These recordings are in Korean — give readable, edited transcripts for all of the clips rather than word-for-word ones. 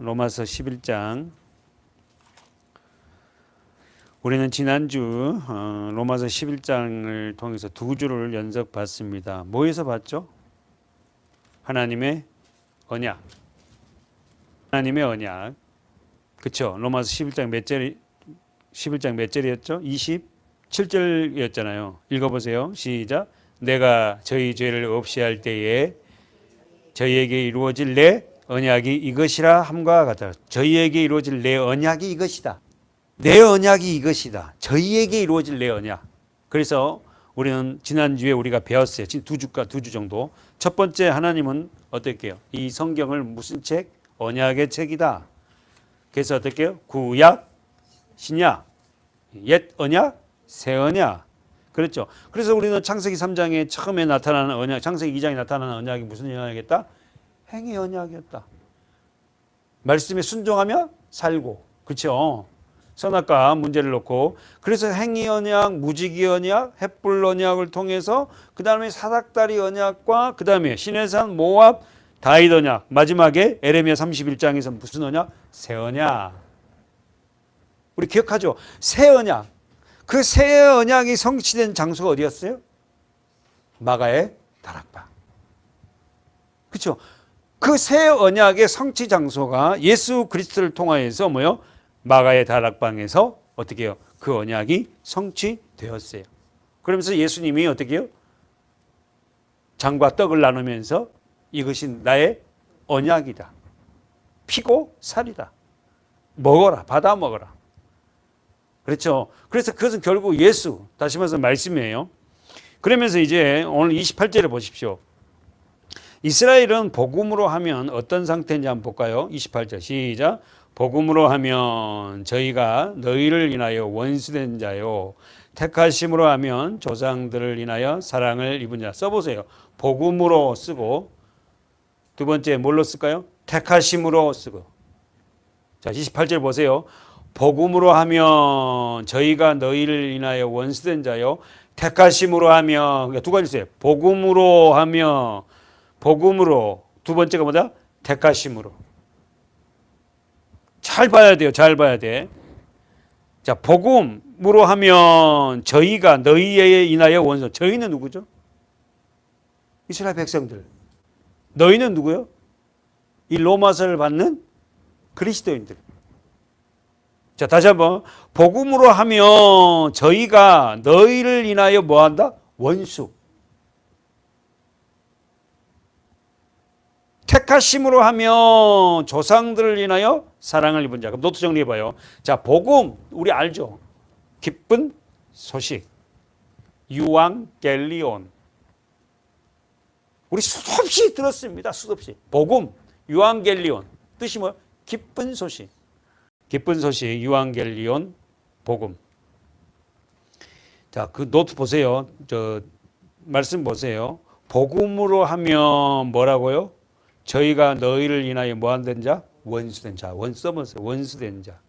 로마서 11장. 우리는 지난주 로마서 11장을 통해서 두 주를 연속 봤습니다. 뭐에서 봤죠? 하나님의 언약. 하나님의 언약. 그렇죠? 로마서 11장 몇 절이었죠? 27절이었잖아요. 읽어보세요. 시작. 내가 저희 죄를 없이 할 때에 저희에게 이루어질 내 언약이 이것이라 함과 같아. 저희에게 이루어질 내 언약이 이것이다. 내 언약이 이것이다. 저희에게 이루어질 내 언약. 그래서 우리는 지난주에 우리가 배웠어요. 지금 두 주 정도. 첫 번째, 하나님은 어떻게 해요? 이 성경을 무슨 책? 언약의 책이다. 그래서 어떻게 해요? 구약, 신약, 옛 언약, 새 언약. 그렇죠. 그래서 우리는 창세기 3장에 처음에 나타나는 언약, 창세기 2장에 나타나는 언약이 무슨 언약이었다? 행위 언약이었다. 말씀에 순종하며 살고. 그렇죠. 선악과 문제를 놓고, 그래서 행위 언약, 무지기 언약, 햇불 언약을 통해서 그 다음에 사닥다리 언약과 그 다음에 시내산, 모압, 다윗 언약, 마지막에 에레미야 31장에서 무슨 언약? 새 언약. 우리 기억하죠? 새 언약. 그 새 언약이 성취된 장소가 어디였어요? 마가의 다락방. 그렇죠? 그 새 언약의 성취 장소가 예수 그리스도를 통하여서 뭐요? 마가의 다락방에서 어떻게 해요? 그 언약이 성취되었어요. 그러면서 예수님이 어떻게 해요? 장과 떡을 나누면서 이것이 나의 언약이다. 피고 살이다. 먹어라. 받아 먹어라. 그렇죠. 그래서 그것은 결국 예수, 다시 말해서 말씀이에요. 그러면서 이제 오늘 28절을 보십시오. 이스라엘은 복음으로 하면 어떤 상태인지 한번 볼까요? 28절 시작. 복음으로 하면 저희가 너희를 인하여 원수된 자요, 택하심으로 하면 조상들을 인하여 사랑을 입은 자. 써보세요. 복음으로 쓰고, 두 번째 뭘로 쓸까요? 택하심으로 쓰고. 자, 28절 보세요. 복음으로 하면 저희가 너희를 인하여 원수된 자요, 택하심으로 하면, 그러니까 두 가지 있어요. 복음으로 하면, 복음으로, 두 번째가 뭐다? 택하심으로. 잘 봐야 돼요. 잘 봐야 돼. 자, 복음으로 하면 저희가 너희에 인하여 원수. 저희는 누구죠? 이스라엘 백성들. 너희는 누구요? 이 로마서를 받는 그리스도인들. 자, 다시 한번. 복음으로 하면 저희가 너희를 인하여 뭐한다? 원수. 택하심으로 하면 조상들을 인하여 사랑을 입은 자. 그럼 노트 정리해봐요. 자, 복음 우리 알죠? 기쁜 소식. 유앙겔리온. 우리 수도 없이 들었습니다. 수도 없이. 복음 유앙겔리온. 뜻이 뭐예요? 기쁜 소식. 기쁜 소식 유앙겔리온 복음. 자, 그 노트 보세요. 저 말씀 보세요. 복음으로 하면 뭐라고요? 저희가 너희를 인하여 뭐한된 자? 원수된 자. 원수된 자.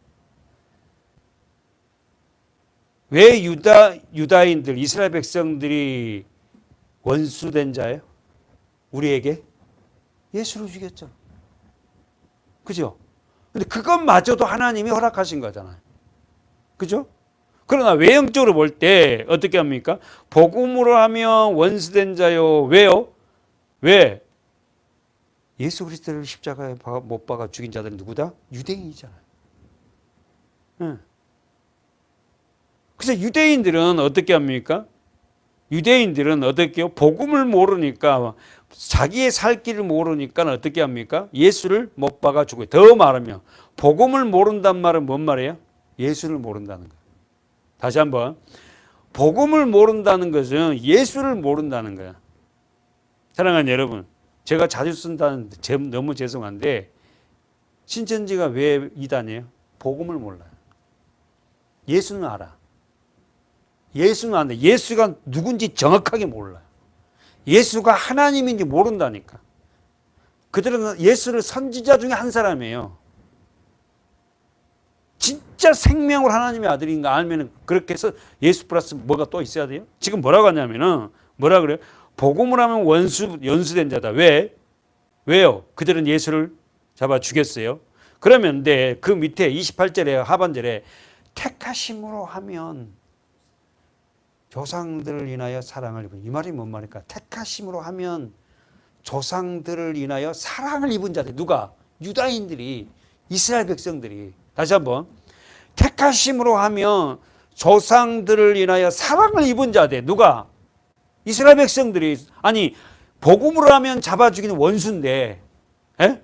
왜 유다인들, 이스라엘 백성들이 원수된 자예요? 우리에게? 예수를 죽였죠. 그죠? 근데 그것마저도 하나님이 허락하신 거잖아요. 그죠? 그러나 외형적으로 볼 때 어떻게 합니까? 복음으로 하면 원수된 자요. 왜요? 왜? 예수 그리스도를 십자가에 못 박아 죽인 자들은 누구다? 유대인이잖아요. 응. 그래서 유대인들은 어떻게 합니까? 유대인들은 어떻게 해요? 복음을 모르니까, 자기의 살 길을 모르니까 어떻게 합니까? 예수를 못 박아 죽어요. 더 말하면 복음을 모른단 말은 뭔 말이에요? 예수를 모른다는 거예요. 다시 한번. 복음을 모른다는 것은 예수를 모른다는 거예요. 사랑하는 여러분, 제가 자주 쓴다는 너무 죄송한데, 신천지가 왜 이단이에요? 복음을 몰라요. 예수는 알아. 예수는 안돼. 예수가 누군지 정확하게 몰라요. 예수가 하나님인지 모른다니까. 그들은 예수를 선지자 중에 한 사람이에요. 진짜 생명으로 하나님의 아들인가 알면 그렇게 해서 예수 플러스 뭐가 또 있어야 돼요? 지금 뭐라고 하냐면은, 뭐라 그래요? 복음을 하면 연수된 자다. 왜? 왜요? 그들은 예수를 잡아 죽였어요. 그러면 그 밑에 28절에 하반절에 택하심으로 하면 조상들을 인하여 사랑을 입은, 이 말이 뭔 말일까? 택하심으로 하면 조상들을 인하여 사랑을 입은 자들, 누가? 유다인들이, 이스라엘 백성들이. 다시 한번, 택하심으로 하면 조상들을 인하여 사랑을 입은 자들, 누가? 이스라엘 백성들이. 아니, 복음으로 하면 잡아 죽이는 원수인데, 에?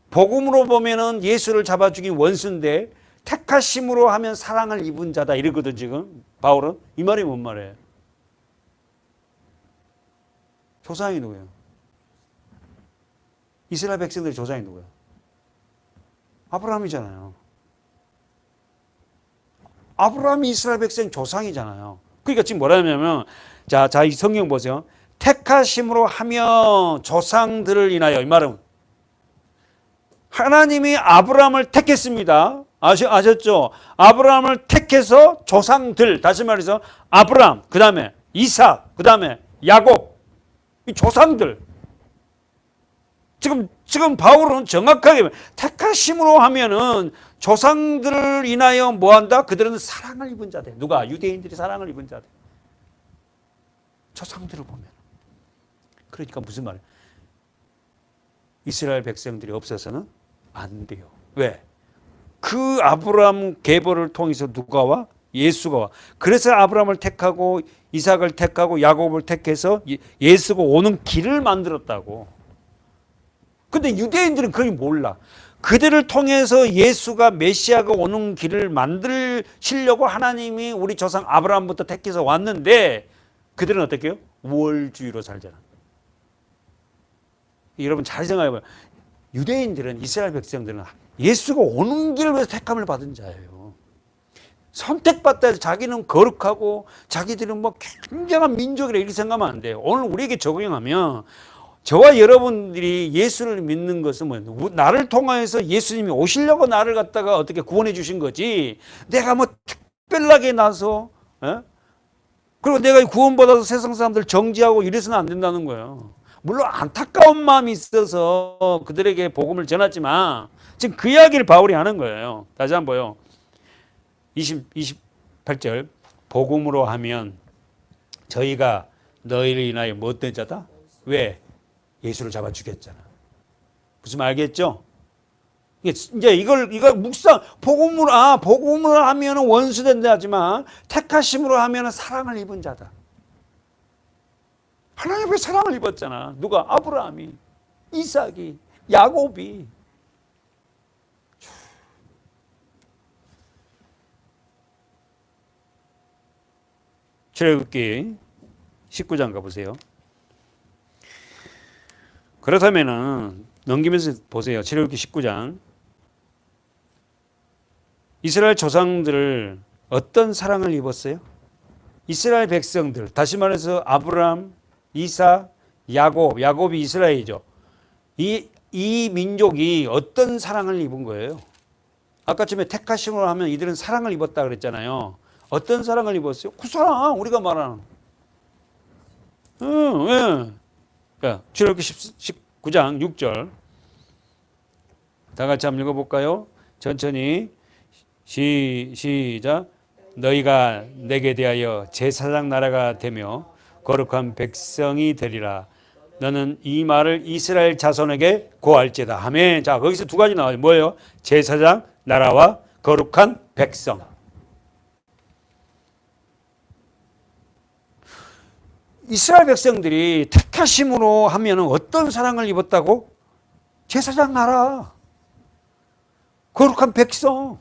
복음으로 보면은 예수를 잡아 죽인 원수인데 택하심으로 하면 사랑을 입은 자다 이러거든. 지금 바울은. 이 말이 뭔 말이에요? 조상이 누구예요? 이스라엘 백성들의 조상이 누구예요? 아브라함이잖아요. 아브라함이 이스라엘 백성 조상이잖아요. 그러니까 지금 뭐라냐면, 자, 이 성경 보세요. 택하심으로 하며 조상들을 인하여, 이 말은 하나님이 아브라함을 택했습니다. 아셨죠? 아브라함을 택해서 조상들, 다시 말해서 아브라함, 그 다음에 이삭, 그 다음에 야곱, 이 조상들. 지금 바울은 정확하게 택하심으로 하면은 조상들을 인하여 뭐한다? 그들은 사랑을 입은 자들. 누가? 유대인들이 사랑을 입은 자들. 조상들을 보면. 그러니까 무슨 말이에요? 이스라엘 백성들이 없어서는 안 돼요. 왜? 그 아브라함 계보를 통해서 누가 와? 예수가 와. 그래서 아브라함을 택하고 이삭을 택하고 야곱을 택해서 예수가 오는 길을 만들었다고. 근데 유대인들은 그걸 몰라. 그들을 통해서 예수가 메시아가 오는 길을 만드시려고 하나님이 우리 조상 아브라함부터 택해서 왔는데 그들은 어떻게 해요? 우월주의로 살잖아. 여러분 잘 생각해봐요. 유대인들은, 이스라엘 백성들은 예수가 오는 길을 위해서 택함을 받은 자예요. 선택받다 해서 자기는 거룩하고 자기들은 뭐 굉장한 민족이라 이렇게 생각하면 안 돼요. 오늘 우리에게 적용하면 저와 여러분들이 예수를 믿는 것은 뭐예요? 나를 통하여서 예수님이 오시려고 나를 갖다가 어떻게 구원해 주신 거지, 내가 뭐 특별하게 나서 그리고 내가 구원받아서 세상 사람들 정지하고 이래서는 안 된다는 거예요. 물론 안타까운 마음이 있어서 그들에게 복음을 전했지만 지금 그 이야기를 바울이 하는 거예요. 다시 한번 보요. 28절 복음으로 하면 저희가 너희를 인하여 못된 자다? 왜? 예수를 잡아 죽였잖아. 무슨 말 알겠죠? 이제 이걸 묵상, 복음으로 하면 원수 된다 하지만 택하심으로 하면 사랑을 입은 자다. 하나님의 사랑을 입었잖아. 누가? 아브라함이, 이삭이, 야곱이. 출애굽기 19장 가보세요. 그렇다면은 넘기면서 보세요. 출애굽기 19장. 이스라엘 조상들을 어떤 사랑을 입었어요? 이스라엘 백성들, 다시 말해서 아브라함, 이삭, 야곱이 이스라엘이죠. 이 민족이 어떤 사랑을 입은 거예요? 아까쯤에 택하심으로 하면 이들은 사랑을 입었다 그랬잖아요. 어떤 사랑을 입었어요? 그 사랑, 우리가 말하는. 예. 출애굽기 19장 6절. 다 같이 한번 읽어볼까요? 천천히. 시작. 너희가 내게 대하여 제사장 나라가 되며 거룩한 백성이 되리라. 너는 이 말을 이스라엘 자손에게 고할지다. 아멘. 자, 거기서 두 가지 나와요. 뭐예요? 제사장 나라와 거룩한 백성. 이스라엘 백성들이 택하심으로 하면 어떤 사랑을 입었다고? 제사장 나라, 거룩한 백성.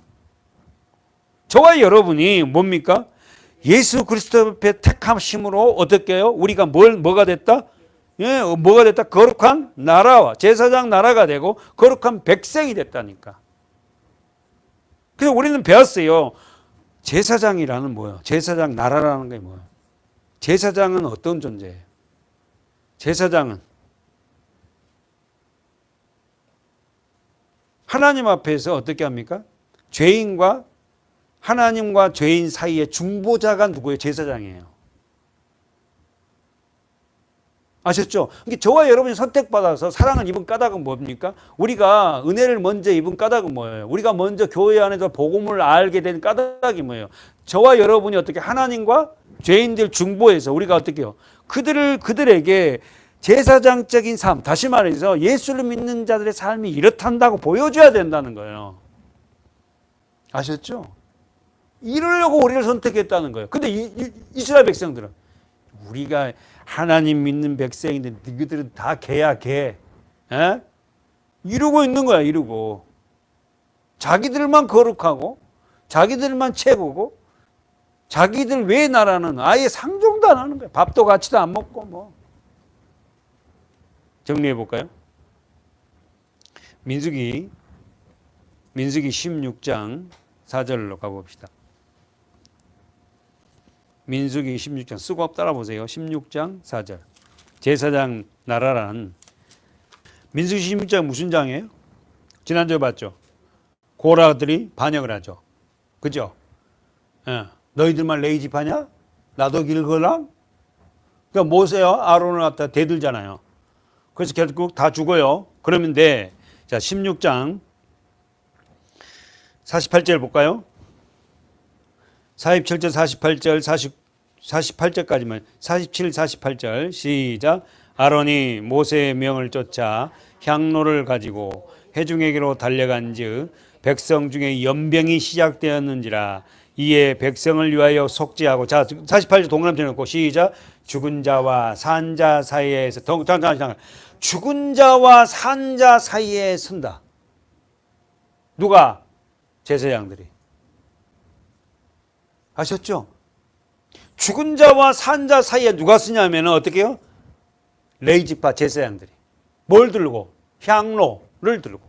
저와 여러분이 뭡니까? 예수 그리스도 앞에 택하심으로 어떻게 해요? 우리가 뭐가 됐다? 예, 뭐가 됐다? 거룩한 나라와 제사장 나라가 되고 거룩한 백성이 됐다니까. 그래서 우리는 배웠어요. 제사장이라는 뭐예요? 제사장 나라라는 게 뭐예요? 제사장은 어떤 존재예요? 제사장은 하나님 앞에서 어떻게 합니까? 죄인과 하나님과 죄인 사이의 중보자가 누구예요? 제사장이에요. 아셨죠? 그러니까 저와 여러분이 선택받아서 사랑을 입은 까닭은 뭡니까? 우리가 은혜를 먼저 입은 까닭은 뭐예요? 우리가 먼저 교회 안에서 복음을 알게 된 까닭이 뭐예요? 저와 여러분이 어떻게 하나님과 죄인들 중보해서 우리가 어떻게 해요? 그들에게 제사장적인 삶, 다시 말해서 예수를 믿는 자들의 삶이 이렇단다고 보여줘야 된다는 거예요. 아셨죠? 이러려고 우리를 선택했다는 거예요. 근데 이스라엘 백성들은 우리가 하나님 믿는 백성인데 너희들은 다 개야 개. 에? 이러고 있는 거야. 이러고. 자기들만 거룩하고 자기들만 최고고 자기들 외 나라는 아예 상종도 안 하는 거야. 밥도 같이도 안 먹고 뭐. 정리해 볼까요? 민수기 16장 4절로 가봅시다. 민수기 16장 쓰고 따라 보세요. 16장 4절. 제사장 나라란 민수기 16장 무슨 장이에요? 지난주에 봤죠. 고라들이 반역을 하죠. 그죠? 예. 너희들만 레이집하냐? 나도 길거라? 그러니까 모세와 아론을 갖다 대들잖아요. 그래서 결국 다 죽어요. 그러면 돼. 자, 16장 48절 볼까요? 47절, 48절, 48절까지만 47, 48절 시작. 아론이 모세의 명을 쫓아 향로를 가지고 회중에게로 달려간즉 백성 중에 연병이 시작되었는지라 이에 백성을 위하여 속죄하고 자 48절 동그라미 쳐놓고 시작. 죽은 자와 산 자 사이에서 죽은 자와 산 자 사이에 선다. 누가? 제사장들이. 아셨죠? 죽은 자와 산 자 사이에 누가 쓰냐면 어떻게 해요? 레위지파 제사장들이. 뭘 들고? 향로를 들고.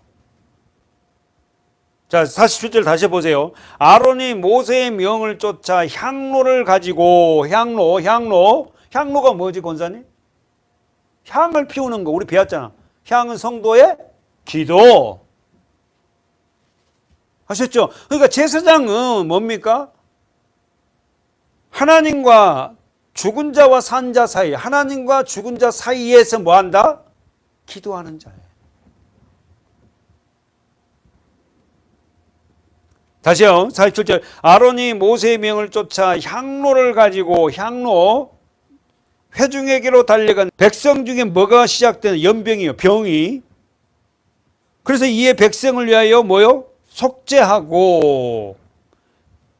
자, 47절 다시 보세요. 아론이 모세의 명을 쫓아 향로를 가지고 향로가 뭐지, 권사님? 향을 피우는 거 우리 배웠잖아. 향은 성도의 기도. 아셨죠? 그러니까 제사장은 뭡니까? 하나님과 죽은 자와 산 자 사이, 하나님과 죽은 자 사이에서 뭐 한다? 기도하는 자예요. 다시요. 47절. 아론이 모세의 명을 쫓아 향로를 가지고 회중에게로 달려간 백성 중에 뭐가 시작되는 연병이요. 병이. 그래서 이에 백성을 위하여 뭐요? 속죄하고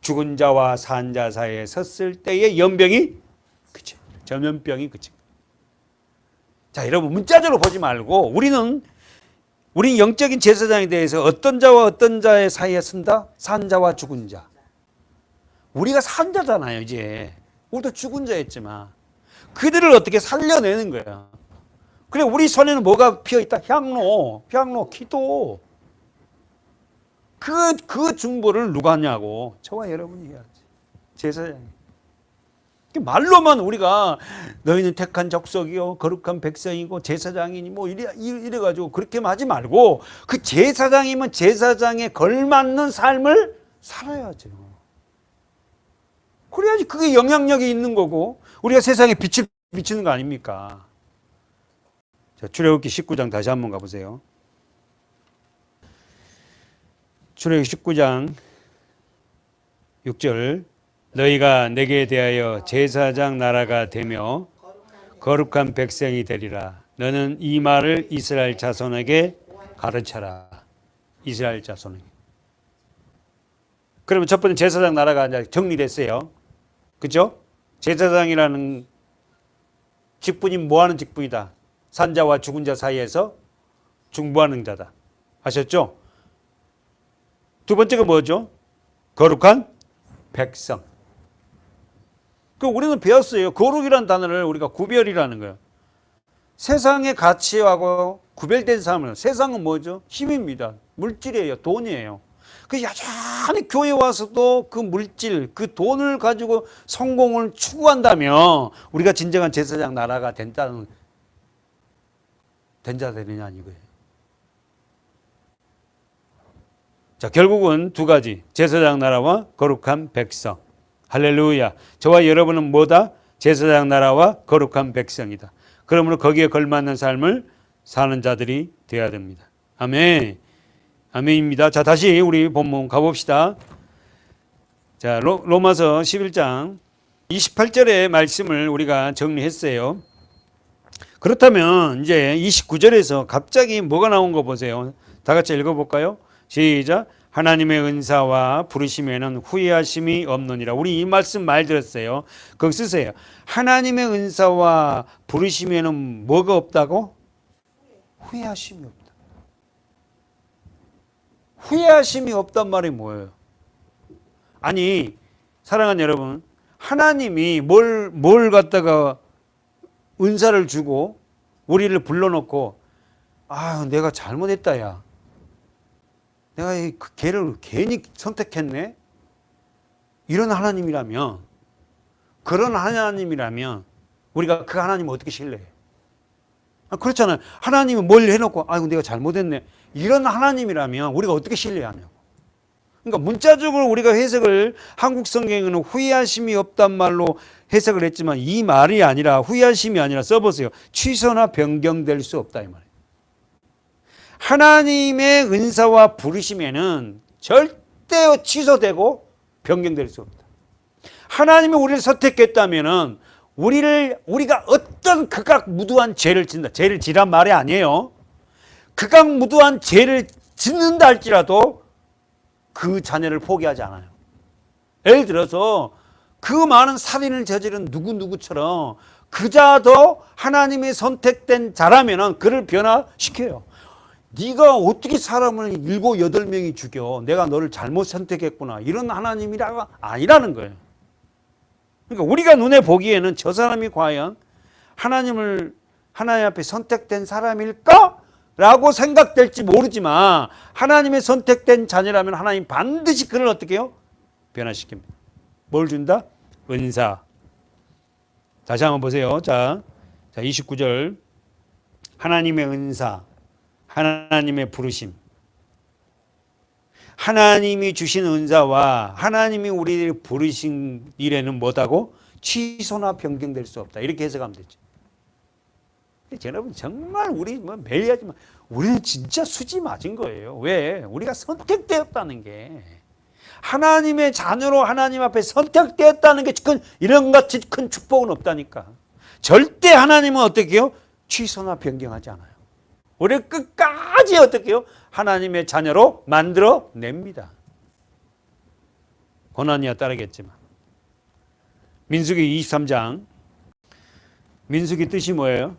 죽은 자와 산 자 사이에 섰을 때의 연병이 그치. 전염병이 그치. 자, 여러분 문자적으로 보지 말고 우리는 영적인 제사장에 대해서 어떤 자와 어떤 자의 사이에 쓴다? 산 자와 죽은 자. 우리가 산 자잖아요, 이제. 우리도 죽은 자였지만 그들을 어떻게 살려내는 거야. 그래, 우리 손에는 뭐가 피어있다? 향로, 기도. 그 중보를 누가 하냐고. 저와 여러분이 해야지. 제사장이. 말로만 우리가 너희는 택한 족속이요 거룩한 백성이고 제사장이니 뭐 이래가지고 그렇게 하지 말고 그 제사장이면 제사장에 걸맞는 삶을 살아야죠. 그래야지 그게 영향력이 있는 거고 우리가 세상에 빛을 비치는 거 아닙니까? 자, 출애굽기 19장 다시 한번 가보세요. 출애굽기 19장 6절. 너희가 내게 대하여 제사장 나라가 되며 거룩한 백성이 되리라. 너는 이 말을 이스라엘 자손에게 가르쳐라. 이스라엘 자손에게. 그러면 첫 번째 제사장 나라가 이제 정리됐어요. 그렇죠? 제사장이라는 직분이 뭐하는 직분이다? 산자와 죽은 자 사이에서 중보하는 자다. 아셨죠? 두 번째가 뭐죠? 거룩한 백성. 그 우리는 배웠어요. 거룩이라는 단어를 우리가 구별이라는 거예요. 세상의 가치하고 구별된 사람은 세상은 뭐죠? 힘입니다. 물질이에요. 돈이에요. 그 여전히 교회 와서도 그 물질, 그 돈을 가지고 성공을 추구한다면 우리가 진정한 제사장 나라가 된 자 되느냐 이거예요. 자, 결국은 두 가지. 제사장 나라와 거룩한 백성. 할렐루야. 저와 여러분은 뭐다? 제사장 나라와 거룩한 백성이다. 그러므로 거기에 걸맞는 삶을 사는 자들이 되어야 됩니다. 아멘. 아멘입니다. 자, 다시 우리 본문 가봅시다. 자, 로마서 11장 28절의 말씀을 우리가 정리했어요. 그렇다면 이제 29절에서 갑자기 뭐가 나온 거 보세요. 다 같이 읽어볼까요? 시작. 하나님의 은사와 부르심에는 후회하심이 없느니라. 우리 이 말씀 많이 들었어요. 거기 쓰세요. 하나님의 은사와 부르심에는 뭐가 없다고? 후회하심이 없다. 후회하심이 없단 말이 뭐예요? 아니, 사랑하는 여러분, 하나님이 뭘 갖다가 은사를 주고 우리를 불러놓고 아, 내가 잘못했다, 야. 내가 그 걔를 괜히 선택했네? 이런 하나님이라면, 그런 하나님이라면 우리가 그 하나님을 어떻게 신뢰해? 그렇잖아요. 하나님이 뭘 해놓고 아이고 내가 잘못했네. 이런 하나님이라면 우리가 어떻게 신뢰하냐고. 그러니까 문자적으로 우리가 해석을 한국 성경에는 후회하심이 없단 말로 해석을 했지만 이 말이 아니라 후회하심이 아니라 써보세요. 취소나 변경될 수 없다 이 말이에요. 하나님의 은사와 부르심에는 절대 취소되고 변경될 수 없다. 하나님이 우리를 선택했다면은 우리가 어떤 극악무도한 죄를 짓는다. 죄를 지란 말이 아니에요. 극악무도한 죄를 짓는다 할지라도 그 자녀를 포기하지 않아요. 예를 들어서 그 많은 살인을 저지른 누구처럼 그자도 하나님의 선택된 자라면은 그를 변화시켜요. 네가 어떻게 사람을 7, 8명이 죽여? 내가 너를 잘못 선택했구나. 이런 하나님이라가 아니라는 거예요. 그러니까 우리가 눈에 보기에는 저 사람이 과연 하나님 앞에 선택된 사람일까? 라고 생각될지 모르지만 하나님의 선택된 자녀라면 하나님 반드시 그를 어떻게 해요? 변화시킵니다. 뭘 준다? 은사. 다시 한번 보세요. 자 29절. 하나님의 은사, 하나님의 부르심. 하나님이 주신 은사와 하나님이 우리를 부르신 일에는 뭐다고? 취소나 변경될 수 없다. 이렇게 해석하면 되죠. 여러분 정말 우리 매일 하지만 우리는 진짜 수지 맞은 거예요. 왜? 우리가 선택되었다는 게 하나님의 자녀로 하나님 앞에 선택되었다는 게 이런 같이 큰 축복은 없다니까. 절대 하나님은 어떻게 해요? 취소나 변경하지 않아요. 우리 끝까지 어떻게 해요? 하나님의 자녀로 만들어냅니다. 고난이야 따르겠지만. 민수기 23장. 민수기 뜻이 뭐예요?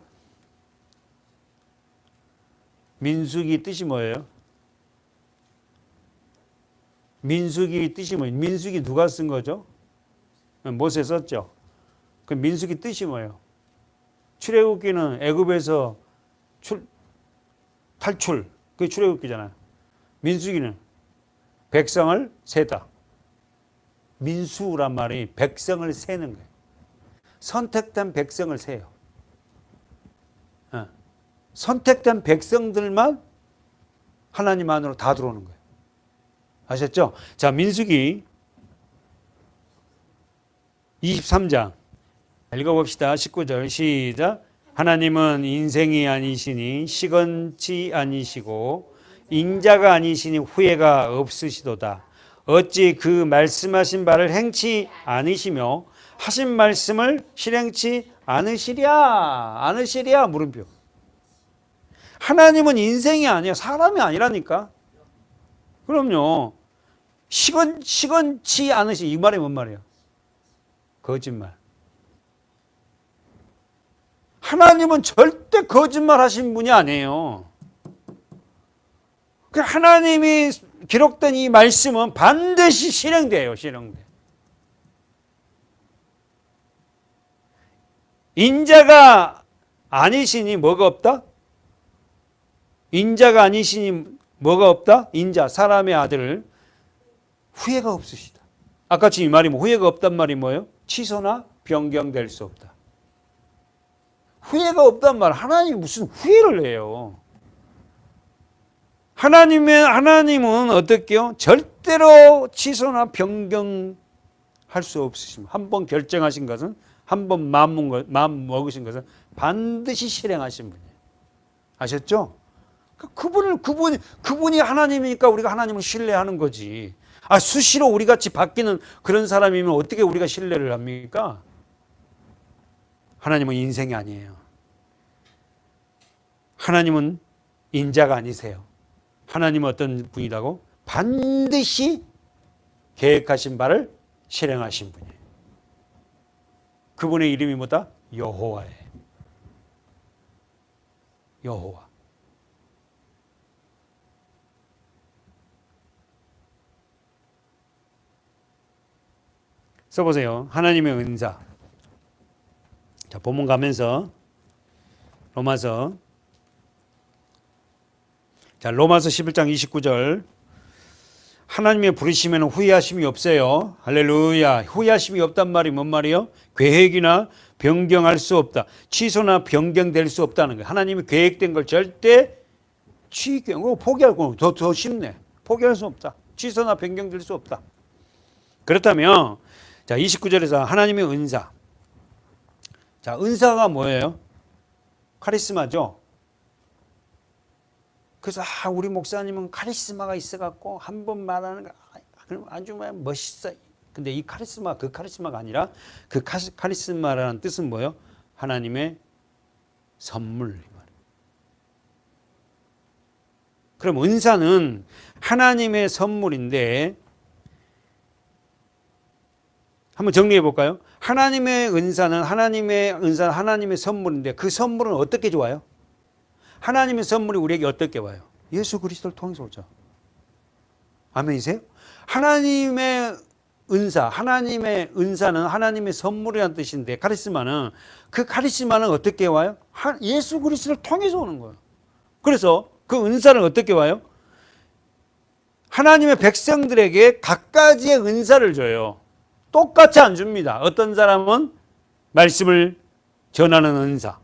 민수기 뜻이 뭐예요? 민수기 뜻이 뭐예요? 민수기 누가 쓴 거죠? 모세 썼죠. 그 민수기 뜻이 뭐예요? 출애굽기는 애굽에서 탈출, 그게 출애굽기잖아요. 민수기는 백성을 세다. 민수란 말이 백성을 세는 거예요. 선택된 백성을 세요. 선택된 백성들만 하나님 안으로 다 들어오는 거예요. 아셨죠? 자, 민수기 23장 읽어봅시다. 19절 시작. 하나님은 인생이 아니시니 시건치 아니시고 인자가 아니시니 후회가 없으시도다. 어찌 그 말씀하신 바를 행치 않으시며 하신 말씀을 실행치 않으시랴 물음표. 하나님은 인생이 아니에요. 사람이 아니라니까. 그럼요. 시건치 않으시 이 말이 뭔 말이에요? 거짓말. 하나님은 절대 거짓말 하신 분이 아니에요. 하나님이 기록된 이 말씀은 반드시 실행돼요. 실행돼. 인자가 아니시니 뭐가 없다? 인자가 아니시니 뭐가 없다? 인자, 사람의 아들 후회가 없으시다. 아까 지금 이 말이 후회가 없단 말이 뭐예요? 취소나 변경될 수 없다. 후회가 없단 말, 하나님이 무슨 후회를 해요? 하나님은 어떻게요? 절대로 취소나 변경할 수 없으십니다. 한번 결정하신 것은, 한번 마음 먹으신 것은 반드시 실행하신 분이에요. 아셨죠? 그분이 하나님이니까 우리가 하나님을 신뢰하는 거지. 수시로 우리 같이 바뀌는 그런 사람이면 어떻게 우리가 신뢰를 합니까? 하나님은 인생이 아니에요. 하나님은 인자가 아니세요. 하나님은 어떤 분이라고? 반드시 계획하신 바를 실행하신 분이에요. 그분의 이름이 뭐다? 여호와예요. 여호와. 써보세요. 하나님의 은사. 자, 본문 가면서 로마서 11장 29절. 하나님의 부르심에는 후회하심이 없어요. 할렐루야. 후회하심이 없단 말이 뭔 말이에요? 계획이나 변경할 수 없다. 취소나 변경될 수 없다는 거예요. 하나님이 계획된 걸 절대 포기할 거 더 쉽네. 포기할 수 없다. 취소나 변경될 수 없다. 그렇다면 자, 29절에서 하나님의 은사. 자, 은사가 뭐예요? 카리스마죠. 그래서 우리 목사님은 카리스마가 있어갖고 한 번 말하는 거 아주 멋있어. 근데 이 카리스마 그 카리스마가 아니라 그 카리스마라는 뜻은 뭐예요? 하나님의 선물. 그럼 은사는 하나님의 선물인데 한번 정리해 볼까요? 하나님의 은사는 하나님의 선물인데 그 선물은 어떻게 좋아요? 하나님의 선물이 우리에게 어떻게 와요? 예수 그리스도를 통해서 오죠. 아멘이세요? 하나님의 은사는 하나님의 선물이라는 뜻인데 카리스마는 그 카리스마는 어떻게 와요? 예수 그리스도를 통해서 오는 거예요. 그래서 그 은사는 어떻게 와요? 하나님의 백성들에게 각가지의 은사를 줘요. 똑같이 안 줍니다. 어떤 사람은 말씀을 전하는 은사,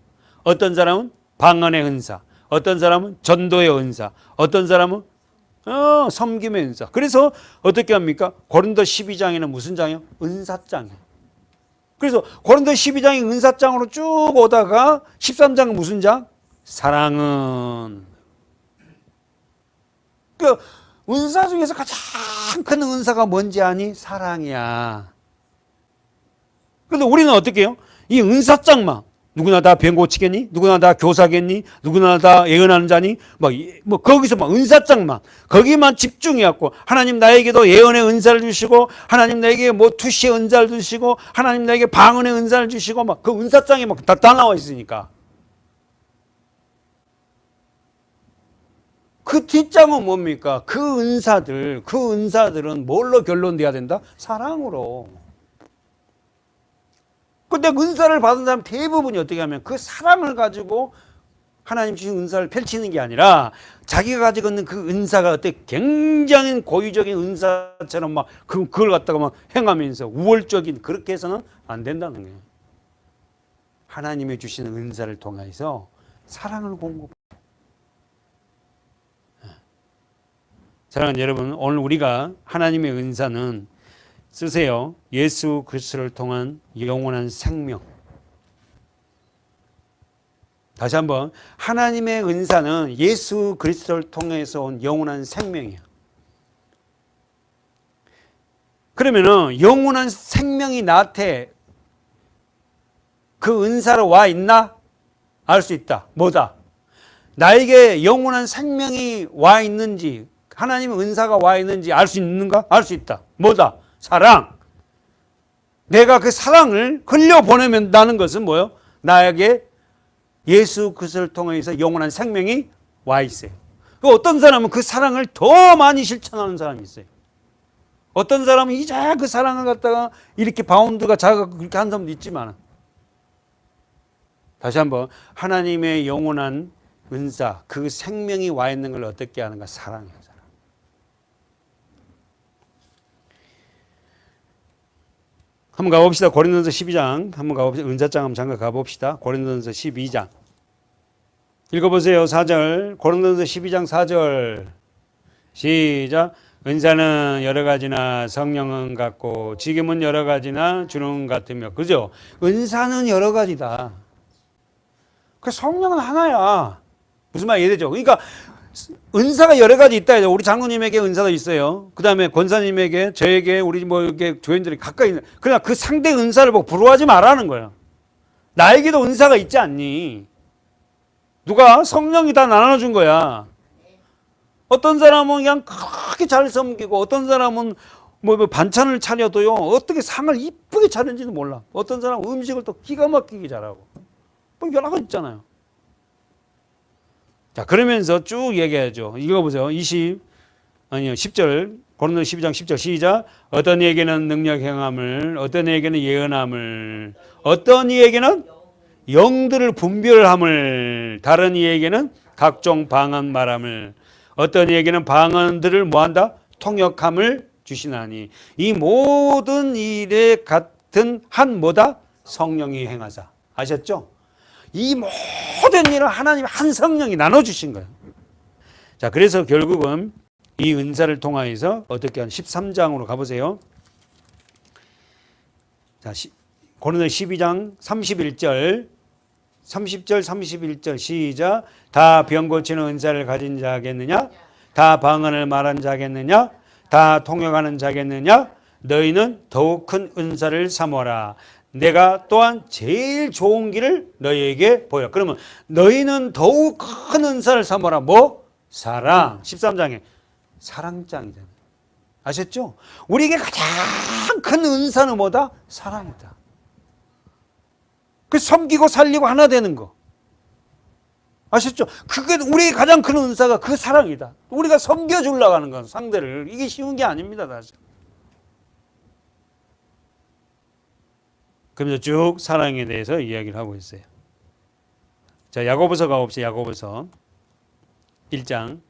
어떤 사람은 방언의 은사, 어떤 사람은 전도의 은사, 어떤 사람은 섬김의 은사. 그래서 어떻게 합니까? 고린도 12장에는 무슨 장이요? 은사장이에요. 그래서 고린도 12장이 은사장으로 쭉 오다가 13장은 무슨 장? 사랑은. 그 은사 중에서 가장 큰 은사가 뭔지 아니? 사랑이야. 그런데 우리는 어떻게 해요? 이 은사장만 누구나 다 병 고치겠니? 누구나 다 교사겠니? 누구나 다 예언하는 자니? 거기서 은사장만 거기만 집중해갖고 하나님 나에게도 예언의 은사를 주시고 하나님 나에게 투시의 은사를 주시고 하나님 나에게 방언의 은사를 주시고 그 은사장이 다 나와 있으니까 그 뒷장은 뭡니까? 그 은사들은 뭘로 결론돼야 된다? 사랑으로. 근데 은사를 받은 사람 대부분이 어떻게 하면 그 사랑을 가지고 하나님 주신 은사를 펼치는 게 아니라 자기가 가지고 있는 그 은사가 어떻게 굉장히 고유적인 은사처럼 그걸 갖다가 행하면서 우월적인 그렇게 해서는 안 된다는 거예요. 하나님이 주시는 은사를 통해서 사랑을 공급. 사랑하는 여러분, 오늘 우리가 하나님의 은사는 쓰세요. 예수 그리스도를 통한 영원한 생명. 다시 한번 하나님의 은사는 예수 그리스도를 통해서 온 영원한 생명이에요. 그러면은 영원한 생명이 나한테 그 은사로 와 있나? 알 수 있다. 뭐다? 나에게 영원한 생명이 와 있는지 하나님의 은사가 와 있는지 알 수 있는가? 알 수 있다. 뭐다? 사랑. 내가 그 사랑을 흘려보내면다는 것은 뭐예요? 나에게 예수 그리스도를 통해서 영원한 생명이 와 있어요. 어떤 사람은 그 사랑을 더 많이 실천하는 사람이 있어요. 어떤 사람은 이제 그 사랑을 갖다가 이렇게 바운드가 작아서 그렇게 한 사람도 있지만 다시 한번 하나님의 영원한 은사, 그 생명이 와 있는 걸 어떻게 하는가? 사랑이에요. 한번 가봅시다. 고린도전서 12장 한번 가봅시다. 은사장 한번 잠깐 가봅시다. 고린도전서 12장 읽어보세요. 4절 고린도전서 12장 4절 시작. 은사는 여러 가지나 성령은 같고 직임은 여러 가지나 주는 같으며. 그죠? 은사는 여러 가지다. 그 성령은 하나야. 무슨 말 이해되죠? 그러니까 은사가 여러 가지 있다. 우리 장로님에게 은사가 있어요. 그 다음에 권사님에게, 저에게, 우리 뭐 이렇게 교인들이 가까이 있는. 그러나 그 상대 은사를 보고 부러워하지 말라는 거야. 나에게도 은사가 있지 않니? 누가? 성령이 다 나눠준 거야. 어떤 사람은 그냥 그렇게 잘 섬기고, 어떤 사람은 뭐 반찬을 차려도요, 어떻게 상을 이쁘게 차렸는지도 몰라. 어떤 사람은 음식을 또 기가 막히게 잘하고. 뭐 여러 가지 있잖아요. 자, 그러면서 쭉 얘기하죠. 읽어보세요. 10절, 고린도 12장 10절 시작. 어떤 이에게는 능력 행함을, 어떤 이에게는 예언함을, 어떤 이에게는 영들을 분별함을, 다른 이에게는 각종 방언 말함을, 어떤 이에게는 방언들을 뭐한다? 통역함을 주시나니 이 모든 일에 같은 한 뭐다? 성령이 행하사. 아셨죠? 이 모든 일을 하나님 한 성령이 나눠주신 거예요. 자, 그래서 결국은 이 은사를 통하여서 어떻게 한 13장으로 가보세요. 자, 고린도 12장 31절, 30절, 31절 시작. 다 병 고치는 은사를 가진 자겠느냐? 다 방언을 말한 자겠느냐? 다 통역하는 자겠느냐? 너희는 더욱 큰 은사를 삼어라. 내가 또한 제일 좋은 길을 너희에게 보여. 그러면 너희는 더욱 큰 은사를 삼어라. 뭐? 사랑. 13장에 사랑장이잖아요. 아셨죠? 우리에게 가장 큰 은사는 뭐다? 사랑이다. 그 섬기고 살리고 하나 되는 거. 아셨죠? 그게 우리의 가장 큰 은사가 그 사랑이다. 우리가 섬겨주려고 하는 건 상대를. 이게 쉬운 게 아닙니다, 사실. 그러면서 쭉 사랑에 대해서 이야기를 하고 있어요. 자, 야고보서 가봅시다. 야고보서 1장.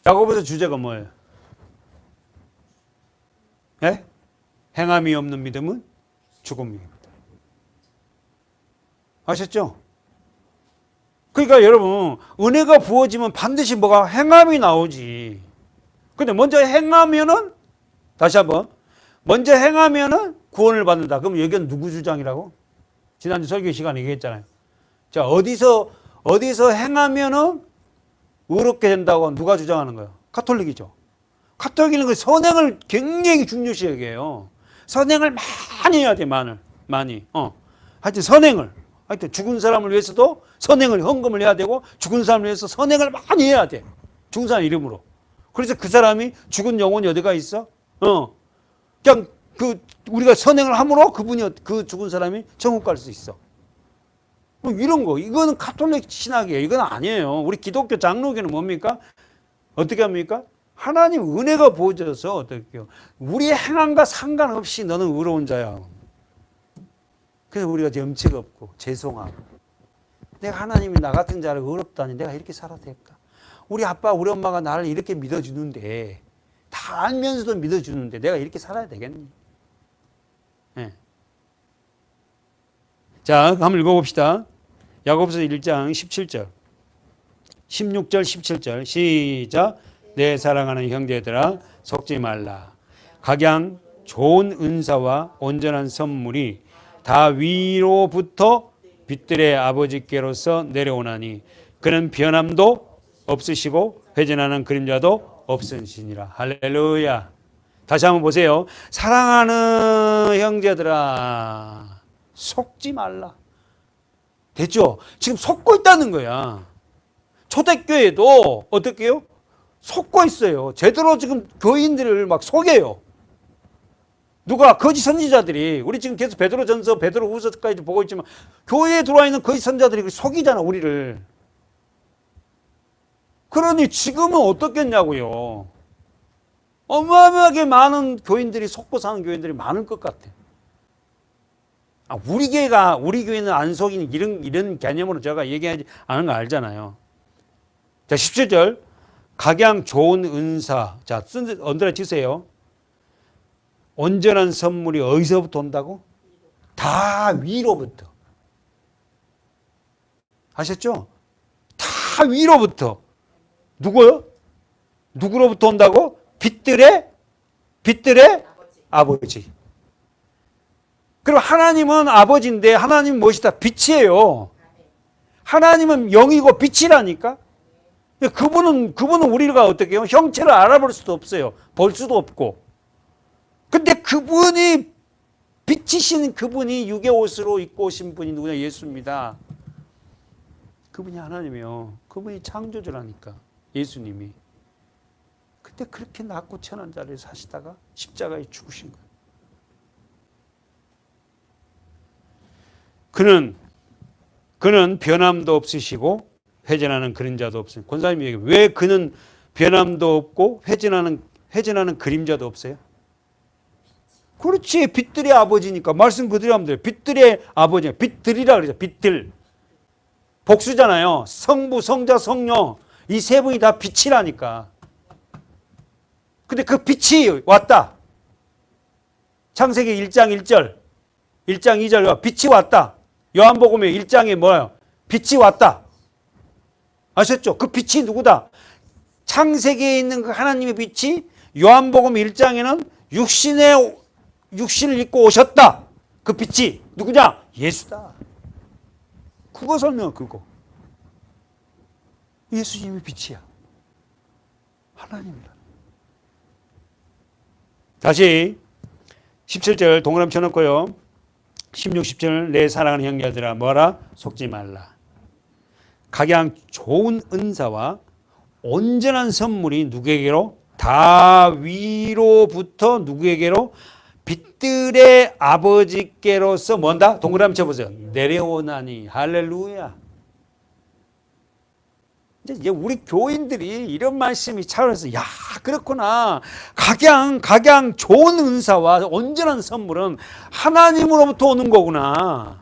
야고보서 주제가 뭐예요? 예? 행함이 없는 믿음은 죽음입니다. 아셨죠? 그러니까 여러분, 은혜가 부어지면 반드시 뭐가 행함이 나오지. 근데 먼저 행하면은, 다시 한번, 먼저 행하면은 구원을 받는다. 그럼 여기는 누구 주장이라고? 지난주 설교 시간에 얘기했잖아요. 자, 어디서 행하면은 의롭게 된다고 누가 주장하는 거예요? 가톨릭이죠. 가톨릭은 그 선행을 굉장히 중요시 여겨요. 선행을 많이 해야 돼, 많이. 하여튼 선행을. 하여튼 죽은 사람을 위해서도 선행을, 헌금을 해야 되고, 죽은 사람을 위해서 선행을 많이 해야 돼. 죽은 사람 이름으로. 그래서 그 사람이 죽은 영혼이 어디가 있어? 그냥 우리가 선행을 함으로 그 죽은 사람이 천국 갈 수 있어. 뭐 이런 거. 이거는 가톨릭 신학이에요. 이건 아니에요. 우리 기독교 장로교는 뭡니까? 어떻게 합니까? 하나님 은혜가 부어져서 어떻게 해요? 우리의 행함과 상관없이 너는 의로운 자야. 그래서 우리가 염치가 없고 죄송하고, 내가 하나님이 나 같은 자를 의롭다니 내가 이렇게 살아도 될까? 우리 아빠 우리 엄마가 나를 이렇게 믿어주는데, 다 알면서도 믿어주는데 내가 이렇게 살아야 되겠니? 네. 자, 한번 읽어봅시다. 야고보서 1장 17절 16절 17절 시작. 내 사랑하는 형제들아 속지 말라. 각양 좋은 은사와 온전한 선물이 다 위로부터 빛들의 아버지께로서 내려오나니 그는 변함도 없으시고 회전하는 그림자도 없으시니라. 할렐루야. 다시 한번 보세요. 사랑하는 형제들아 속지 말라. 됐죠? 지금 속고 있다는 거야. 초대교회도 어떻게 해요? 속고 있어요. 제대로 지금 교인들을 막 속여요. 누가? 거짓 선지자들이. 우리 지금 계속 베드로전서, 베드로후서까지 보고 있지만 교회에 들어와 있는 거짓 선지자들이 속이잖아, 우리를. 그러니 지금은 어떻겠냐고요. 어마어마하게 많은 교인들이 속고 사는 교인들이 많을 것 같아. 우리 교회는 안 속이는 이런 개념으로 제가 얘기하지 않은 거 알잖아요. 자, 17절. 각양 좋은 은사. 자, 언더라 치세요. 온전한 선물이 어디서부터 온다고? 다 위로부터. 아셨죠? 다 위로부터. 누구요? 누구로부터 온다고? 빛들의 아버지. 그럼 하나님은 아버지인데 하나님은 무엇이다? 빛이에요. 하나님은 영이고 빛이라니까. 그분은 우리가 어떻게 해요? 형체를 알아볼 수도 없어요. 볼 수도 없고. 근데 그분이 빛이신 그분이 육의 옷으로 입고 오신 분이 누구냐? 예수입니다. 그분이 하나님이요. 그분이 창조주라니까. 예수님이. 근데 그렇게 낮고 천한 자리에 사시다가 십자가에 죽으신 거예요. 그는 변함도 없으시고 회전하는 그림자도 없어요. 권사님이 얘기해요. 왜 그는 변함도 없고 회전하는 그림자도 없어요? 그렇지. 빛들의 아버지니까. 말씀 그대로 하면 돼요. 빛들의 아버지. 빛들이라 그러죠. 빛들. 복수잖아요. 성부, 성자, 성령. 이 세 분이 다 빛이라니까. 근데 그 빛이 왔다. 창세기 1장 1절. 1장 2절. 빛이 왔다. 요한복음에 1장에 뭐예요? 빛이 왔다. 아셨죠? 그 빛이 누구다? 창세기에 있는 그 하나님의 빛이 요한복음 1장에는 육신을 입고 오셨다. 그 빛이 누구냐? 예수다. 그거 설명은 그거. 예수님이 빛이야. 하나님이다. 다시 17절 동그라미 쳐놓고요. 16, 17절 내 사랑하는 형제들아 뭐라? 속지 말라. 각양 좋은 은사와 온전한 선물이 누구에게로? 다위로부터 누구에게로? 빛들의 아버지께로서 뭔다? 동그라미 쳐보세요. 내려오나니. 할렐루야. 이제 우리 교인들이 이런 말씀이 차오르서 야 그렇구나. 각양 좋은 은사와 온전한 선물은 하나님으로부터 오는 거구나.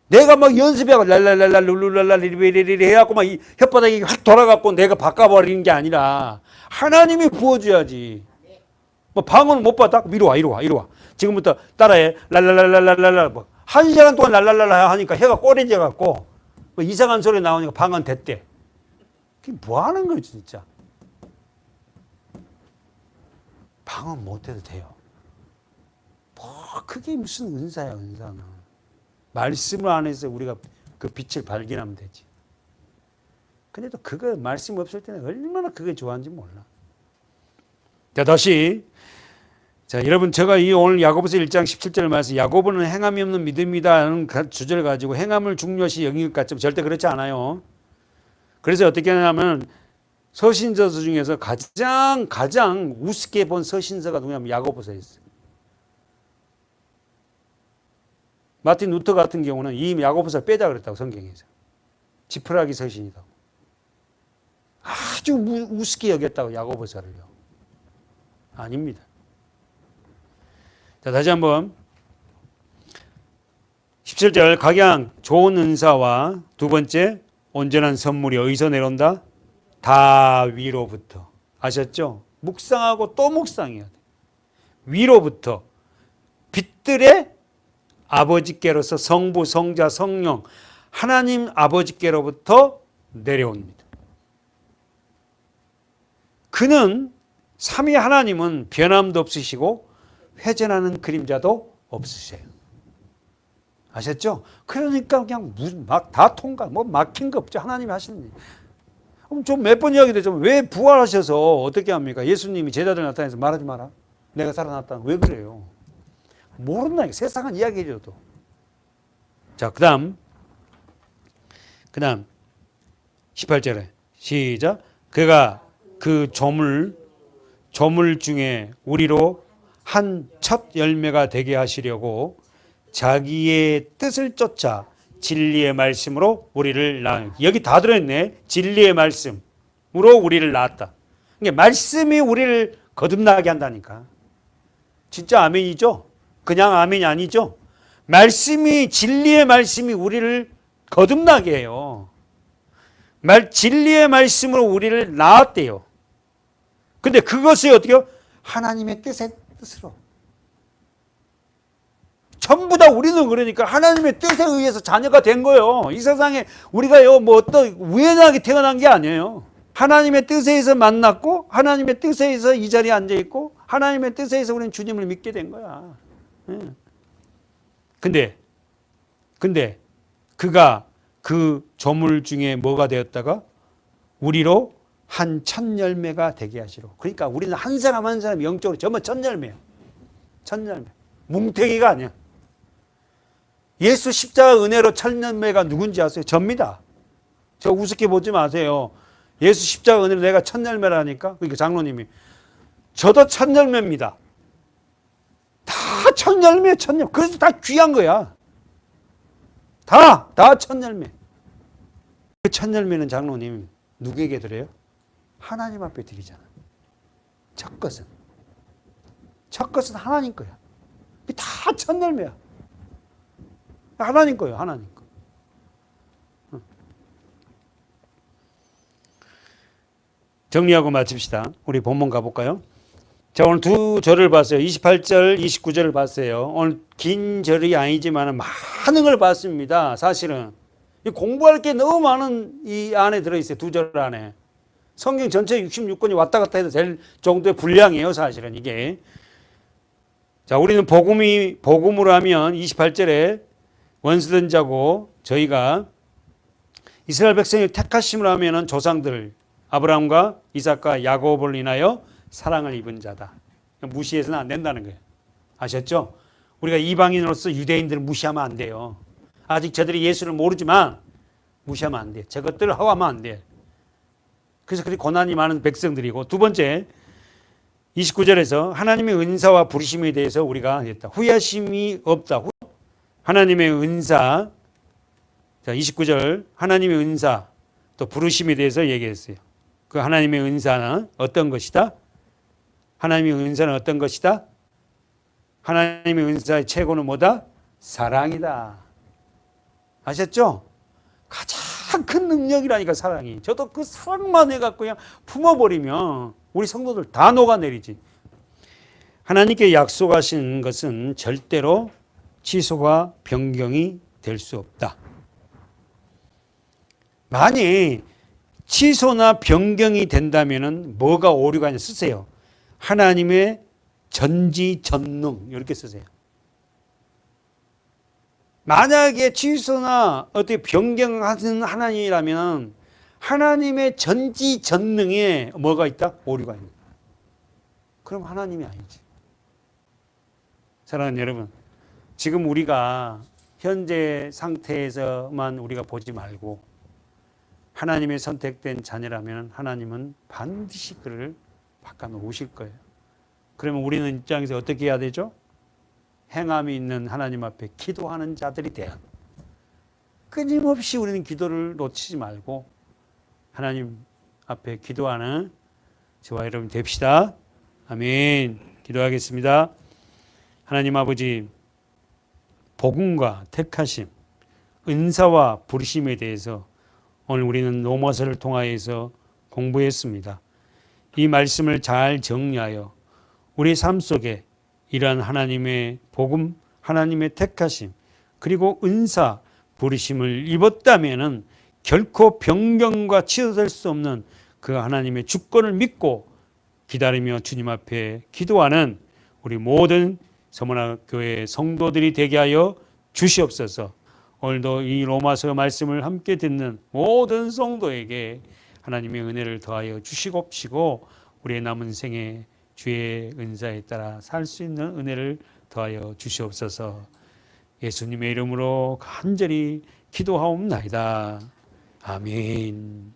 내가 막 연습해갖고 랄랄랄라 룰루랄라 리리리리 해갖고 막 이 혓바닥이 확 돌아갖고 내가 바꿔버리는 게 아니라 하나님이 부어줘야지. 뭐 방언을 못 받아? 이리 와. 지금부터 따라해. 랄랄랄랄랄라. 뭐 1시간 동안 랄랄랄라 하니까 해가 꼬리져갖고 뭐 이상한 소리 나오니까 방언 됐대. 그게 뭐 하는 거지 진짜. 방언 못해도 돼요. 뭐 그게 무슨 은사야 은사는. 말씀을 안 해서 우리가 그 빛을 발견하면 되지. 근데 또 그거 말씀 없을 때는 얼마나 그게 좋아하는지 몰라. 자 다시 자 여러분 제가 이 오늘 야고보서 1장 17절 말씀 야고보는 행함이 없는 믿음이다는 주제를 가지고 행함을 중요시 여길 것 같지만 절대 그렇지 않아요. 그래서 어떻게 하냐면 서신서 중에서 가장 우습게 본 서신서가 누구냐면 야고보서였어요. 마틴 루터 같은 경우는 이 야고보서를 빼자 그랬다고 성경에서. 지푸라기 서신이다. 아주 우습게 여겼다고 야고보서를요. 아닙니다. 자 다시 한번 17절 각양 좋은 은사와 두 번째 온전한 선물이 어디서 내려온다? 다위로부터. 아셨죠? 묵상하고 또 묵상해야 돼. 위로부터 빛들의 아버지께로서 성부, 성자, 성령 하나님 아버지께로부터 내려옵니다. 그는 삼위 하나님은 변함도 없으시고 회전하는 그림자도 없으세요. 아셨죠? 그러니까 그냥 막 다 통과, 뭐 막힌 거 없죠. 하나님이 하시는 일. 그럼 좀 몇 번 이야기 되죠. 왜 부활하셔서 어떻게 합니까? 예수님이 제자들 나타나서 말하지 마라. 내가 살아났다. 왜 그래요? 모른다니까. 세상은 이야기해줘도. 자, 그 다음 18절에 시작. 그가 그 조물 중에 우리로 한 첫 열매가 되게 하시려고 자기의 뜻을 쫓아 진리의 말씀으로 우리를 낳았다. 여기 다 들어있네. 진리의 말씀으로 우리를 낳았다. 그러니까 말씀이 우리를 거듭나게 한다니까. 진짜 아멘이죠? 그냥 아멘이 아니죠? 진리의 말씀이 우리를 거듭나게 해요. 진리의 말씀으로 우리를 낳았대요. 근데 그것을 어떻게 해요? 하나님의 뜻으로. 전부 다 우리는 그러니까 하나님의 뜻에 의해서 자녀가 된 거예요. 이 세상에 우리가요, 뭐 어떤 우연하게 태어난 게 아니에요. 하나님의 뜻에 의해서 만났고, 하나님의 뜻에 의해서 이 자리에 앉아있고, 하나님의 뜻에 의해서 우리는 주님을 믿게 된 거야. 근데 그가 그 조물 중에 뭐가 되었다가 우리로 한 천 열매가 되게 하시로. 그러니까 우리는 한 사람 한 사람 영적으로 전부 천 열매야. 천 열매. 뭉태기가 아니야. 예수 십자가 은혜로 천 열매가 누군지 아세요? 접니다. 저 우습게 보지 마세요. 예수 십자가 은혜로 내가 천 열매라니까. 그러니까 장로님이 저도 천 열매입니다. 다 천 열매, 천 열매. 그래서 다 귀한 거야. 다 천 열매. 그 천 열매는 장로님 누구에게 드려요? 하나님 앞에 드리잖아. 첫 것은 하나님 거야. 다 천 열매야. 하나님 거예요, 하나님 거. 정리하고 마칩시다. 우리 본문 가볼까요? 자, 오늘 두 절을 봤어요. 28절, 29절을 봤어요. 오늘 긴 절이 아니지만 많은 걸 봤습니다. 사실은 공부할 게 너무 많은 이 안에 들어있어요. 두 절 안에. 성경 전체 66권이 왔다 갔다 해도 될 정도의 분량이에요. 사실은 이게. 자, 우리는 복음으로 하면 28절에 원수된 자고 저희가 이스라엘 백성이 택하심을 하면은 조상들 아브라함과 이삭과 야곱을 인하여 사랑을 입은 자다. 무시해서는 안 된다는 거예요. 아셨죠? 우리가 이방인으로서 유대인들을 무시하면 안 돼요. 아직 저들이 예수를 모르지만 무시하면 안 돼. 저것들을 허하면 안 돼. 그래서 그렇게 고난이 많은 백성들이고, 두 번째 29절에서 하나님의 은사와 부르심에 대해서 우리가 했다. 후회하심이 없다. 하나님의 은사, 자 29절 하나님의 은사 또 부르심에 대해서 얘기했어요. 그 하나님의 은사는 어떤 것이다? 하나님의 은사는 어떤 것이다? 하나님의 은사의 최고는 뭐다? 사랑이다. 아셨죠? 가장 큰 능력이라니까 사랑이. 저도 그 사랑만 해갖고 그냥 품어버리면 우리 성도들 다 녹아내리지. 하나님께 약속하신 것은 절대로 취소가 변경이 될 수 없다. 만약 취소나 변경이 된다면 뭐가 오류가 있냐 쓰세요. 하나님의 전지전능 이렇게 쓰세요. 만약에 취소나 어떻게 변경하는 하나님이라면 하나님의 전지전능에 뭐가 있다? 오류가 있다. 그럼 하나님이 아니지. 사랑하는 여러분, 지금 우리가 현재 상태에서만 우리가 보지 말고 하나님의 선택된 자녀라면 하나님은 반드시 그를 바꿔놓으실 거예요. 그러면 우리는 입장에서 어떻게 해야 되죠? 행함이 있는 하나님 앞에 기도하는 자들이 돼야 돼. 끊임없이 우리는 기도를 놓치지 말고 하나님 앞에 기도하는 저와 여러분 됩시다. 아멘. 기도하겠습니다. 하나님 아버지, 복음과 택하심, 은사와 부르심에 대해서 오늘 우리는 로마서를 통하여서 공부했습니다. 이 말씀을 잘 정리하여 우리 삶 속에 이러한 하나님의 복음, 하나님의 택하심, 그리고 은사, 부르심을 입었다면 결코 변경과 취소될 수 없는 그 하나님의 주권을 믿고 기다리며 주님 앞에 기도하는 우리 모든 서문학교회 성도들이 되게 하여 주시옵소서. 오늘도 이 로마서 말씀을 함께 듣는 모든 성도에게 하나님의 은혜를 더하여 주시옵시고 우리의 남은 생에 주의 은사에 따라 살 수 있는 은혜를 더하여 주시옵소서. 예수님의 이름으로 간절히 기도하옵나이다. 아멘.